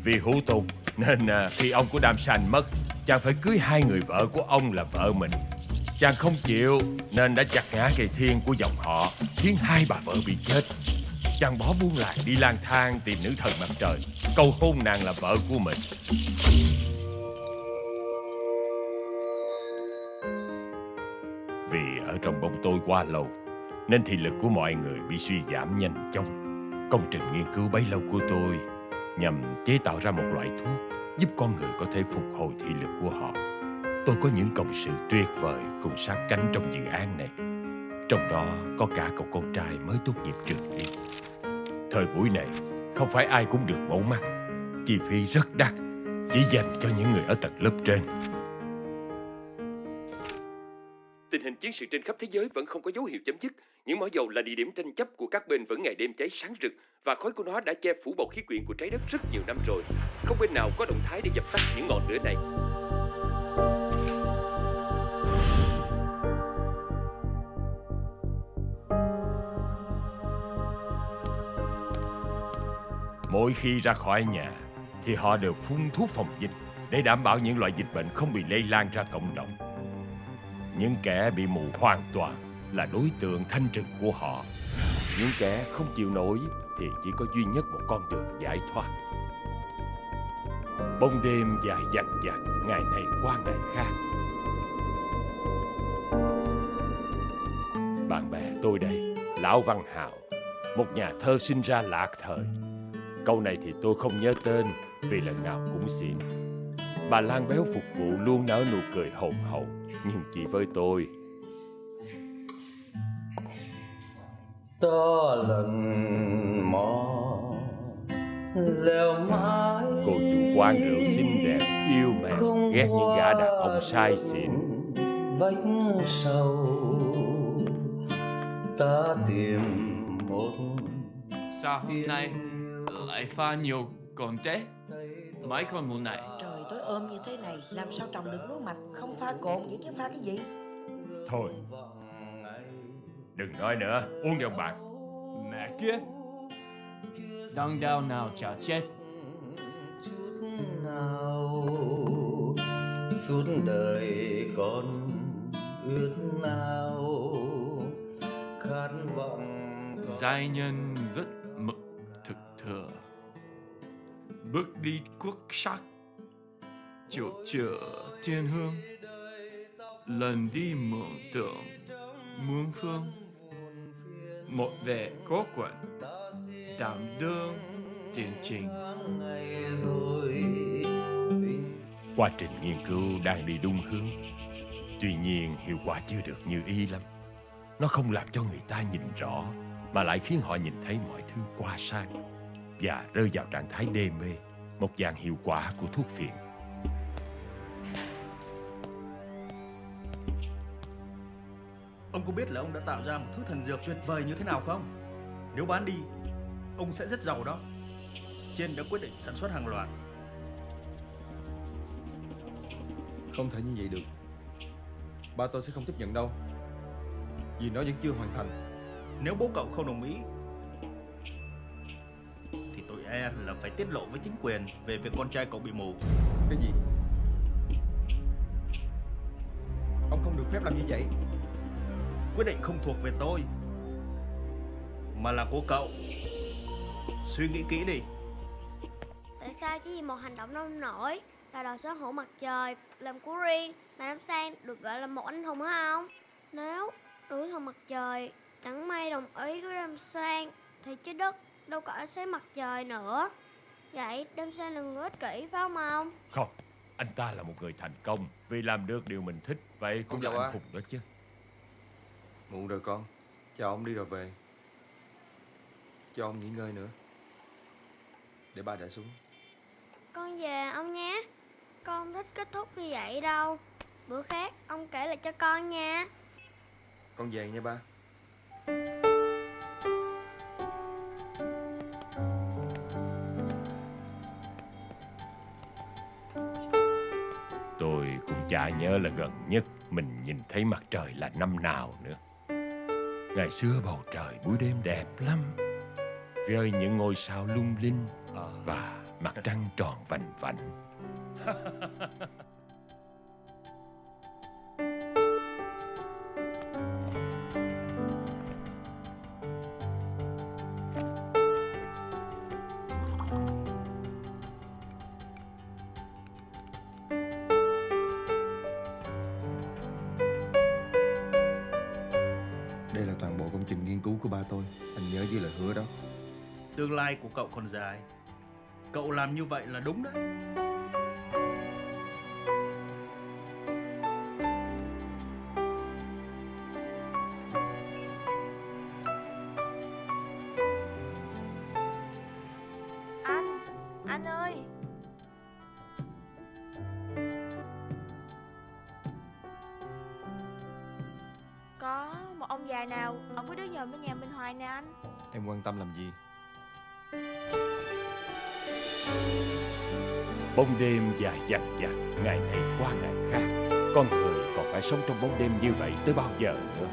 Vì hủ tục nên khi ông của Đam San mất, chàng phải cưới hai người vợ của ông là vợ mình. Chàng không chịu nên đã chặt ngã cây thiên của dòng họ, khiến hai bà vợ bị chết. Chàng bỏ buông lại đi lang thang tìm nữ thần mặt trời, cầu hôn nàng là vợ của mình. Vì ở trong bóng tối quá lâu nên thị lực của mọi người bị suy giảm nhanh chóng. Công trình nghiên cứu bấy lâu của tôi nhằm chế tạo ra một loại thuốc giúp con người có thể phục hồi thị lực của họ. Tôi có những cộng sự tuyệt vời cùng sát cánh trong dự án này. Trong đó có cả cậu con trai mới tốt nghiệp trường y. Thời buổi này không phải ai cũng được mẫu mắt. Chi phí rất đắt, chỉ dành cho những người ở tầng lớp trên. Tình hình chiến sự trên khắp thế giới vẫn không có dấu hiệu chấm dứt. Những mỏ dầu là địa điểm tranh chấp của các bên vẫn ngày đêm cháy sáng rực, và khói của nó đã che phủ bầu khí quyển của trái đất rất nhiều năm rồi. Không bên nào có động thái để dập tắt những ngọn lửa này. Mỗi khi ra khỏi nhà thì họ đều phun thuốc phòng dịch để đảm bảo những loại dịch bệnh không bị lây lan ra cộng đồng. Những kẻ bị mù hoàn toàn là đối tượng thanh trừng của họ. Những kẻ không chịu nổi thì chỉ có duy nhất một con đường giải thoát. Bóng đêm dài dằng dặc, ngày này qua ngày khác. Bạn bè tôi đây, Lão Văn Hào, một nhà thơ sinh ra lạc thời. Câu này thì tôi không nhớ tên vì lần nào cũng xỉn. Bà Lan béo phục vụ luôn nở nụ cười hồn hậu, nhưng chỉ với tôi. To lần mò leo mãi. Cô chủ quán rượu xinh đẹp yêu mèo, ghét những gã đàn ông sai xỉn. Vách sầu ta tìm một. Sao hôm nay lại pha nhiều còn thế? Mấy con mụ này. Trời, tối ôm như thế này làm sao trồng được lúa mạch? Không pha cồn vậy chứ pha cái gì? Thôi, đừng nói nữa, uống giọng bạn. Mẹ kiếp, đằng đau nào chả chết. Nào suốt đời con ước nào khát vọng. Giai nhân rất mực thực thừa, bước đi quốc sắc, chỗ chở thiên hương, lần đi mường tượng muôn phương. Một vẻ có quẩn đảm đương tiền trình. Quá trình nghiên cứu đang đi đúng hướng. Tuy nhiên hiệu quả chưa được như ý lắm. Nó không làm cho người ta nhìn rõ, mà lại khiến họ nhìn thấy mọi thứ qua sang và rơi vào trạng thái đê mê, một dạng hiệu quả của thuốc phiện. Ông có biết là ông đã tạo ra một thứ thần dược tuyệt vời như thế nào không? Nếu bán đi, ông sẽ rất giàu đó. Trên đã quyết định sản xuất hàng loạt. Không thể như vậy được. Ba tôi sẽ không tiếp nhận đâu, vì nó vẫn chưa hoàn thành. Nếu bố cậu không đồng ý thì tôi e là phải tiết lộ với chính quyền về việc con trai cậu bị mù. Cái gì? Ông không được phép làm như vậy. Quyết định không thuộc về tôi mà là của cậu. Suy nghĩ kỹ đi. Tại sao chỉ vì một hành động nông nổi là đòi sở hữu mặt trời làm của riêng mà Đam San được gọi là một anh hùng hả không? Nếu nữ thần mặt trời chẳng may đồng ý với Đam San thì trái đất đâu có ánh sáng mặt trời nữa. Vậy Đam San là người ích kỷ phải không ông? Không, anh ta là một người thành công vì làm được điều mình thích. Vậy cũng là anh hùng đó chứ. Muộn rồi con. Chào ông đi rồi về. Cho ông nghỉ ngơi nữa. Để ba để xuống. Con về ông nhé. Con không thích kết thúc như vậy đâu. Bữa khác ông kể lại cho con nha. Con về nha ba. Tôi cũng chả nhớ là gần nhất mình nhìn thấy mặt trời là năm nào nữa. Ngày xưa bầu trời buổi đêm đẹp lắm. với những ngôi sao lung linh và mặt trăng tròn vành vạnh. Đây là toàn bộ công trình nghiên cứu của ba tôi. Anh nhớ với lời hứa đó. Tương lai của cậu còn dài. Cậu làm như vậy là đúng đấy. Anh ơi. Có một ông già nào, ông cứ đến nhòm bên nhà mình hoài nè anh. Em quan tâm làm gì? Bóng đêm dài dằng dặc, ngày này qua ngày khác. Con người còn phải sống trong bóng đêm như vậy tới bao giờ nữa?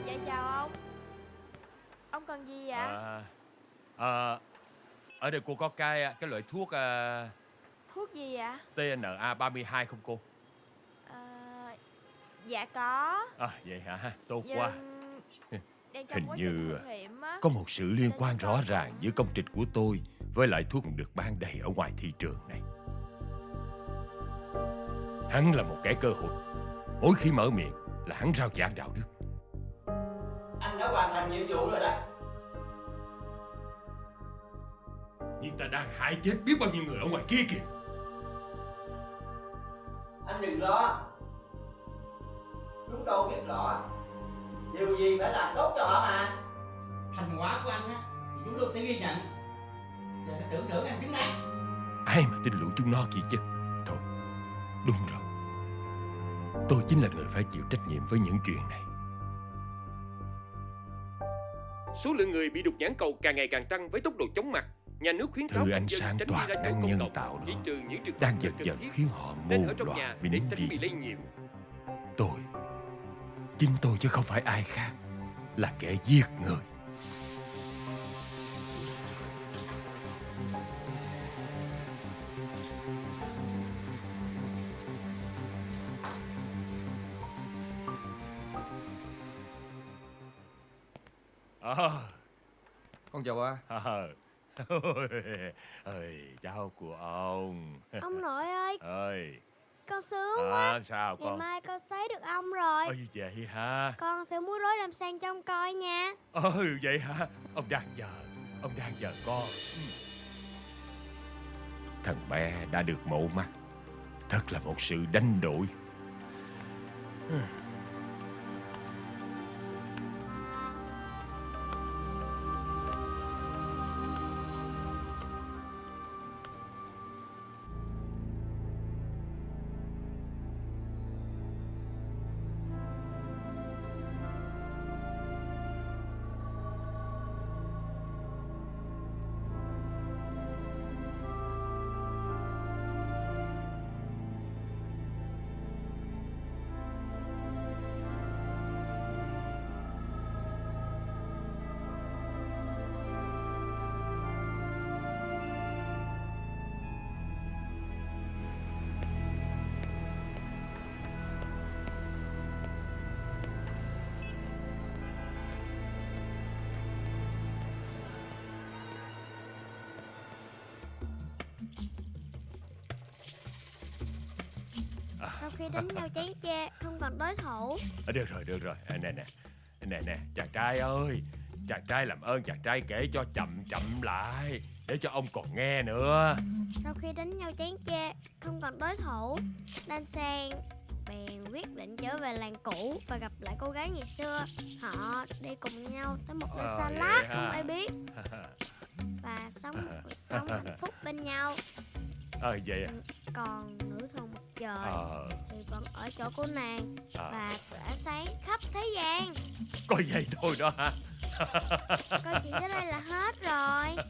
Dạ chào ông. Ông cần gì vậy? Ở đây cô có cái loại thuốc Thuốc gì vậy? TNA 32 không cô? Dạ có. Vậy hả? Tốt quá. Đang trong Hình quá như trình thử nghiệm á. có một sự liên quan rõ ràng giữa công trình của tôi với lại thuốc được bán đầy ở ngoài thị trường này. Hắn là một kẻ cơ hội. Mỗi khi mở miệng là hắn rao giảng đạo đức. Anh đã hoàn thành nhiệm vụ rồi đó. Nhưng ta đang hại chết biết bao nhiêu người ở ngoài kia kìa. Anh đừng lo. Chúng tôi biết rõ điều gì phải làm tốt cho họ mà. Thành quả của anh á thì chúng tôi sẽ ghi nhận và sẽ tưởng thưởng anh xứng đáng. Ai mà tin lũ chúng nó kia chứ. Thôi, đúng rồi. Tôi chính là người phải chịu trách nhiệm với những chuyện này. Số lượng người bị đục nhãn cầu càng ngày càng tăng với tốc độ chóng mặt. Nhà nước khuyến cáo Thứ người ánh dân sáng tránh toàn đi ra năng chỗ nhân công cộng, tạo chỉ đó trừ những trường hợp đang rất dần cần dần thiết. khiến họ Nên mù ở trong nhà loà để vĩnh tránh bị viễn. lây nhiễm. Chính tôi chứ không phải ai khác, là kẻ giết người. Con chào ba. Chào của ông. Ông nội ơi, Ơi, con sướng quá. sao Ngày con? mai con thấy được ông rồi. Vậy hả? Con sẽ múa rối làm sang cho ông coi nha. Vậy hả? Ông đang chờ con. Thằng bé đã được mổ mắt. Thật là một sự đánh đổi. Sau khi đánh nhau chán chê, không còn đối thủ. Được rồi. Nè, chàng trai ơi. Chàng trai làm ơn chàng trai kể cho chậm lại, để cho ông còn nghe nữa. Sau khi đánh nhau chán chê, không còn đối thủ, Lam Sang bèn quyết định trở về làng cũ và gặp lại cô gái ngày xưa. Họ đi cùng nhau tới một nơi xa lắc không ai biết, và sống một cuộc sống hạnh phúc bên nhau. Vậy à? Còn nữ thần mặt trời thì vẫn ở chỗ của nàng và tỏa sáng khắp thế gian. Có vậy thôi đó hả? Câu chuyện tới đây là hết rồi.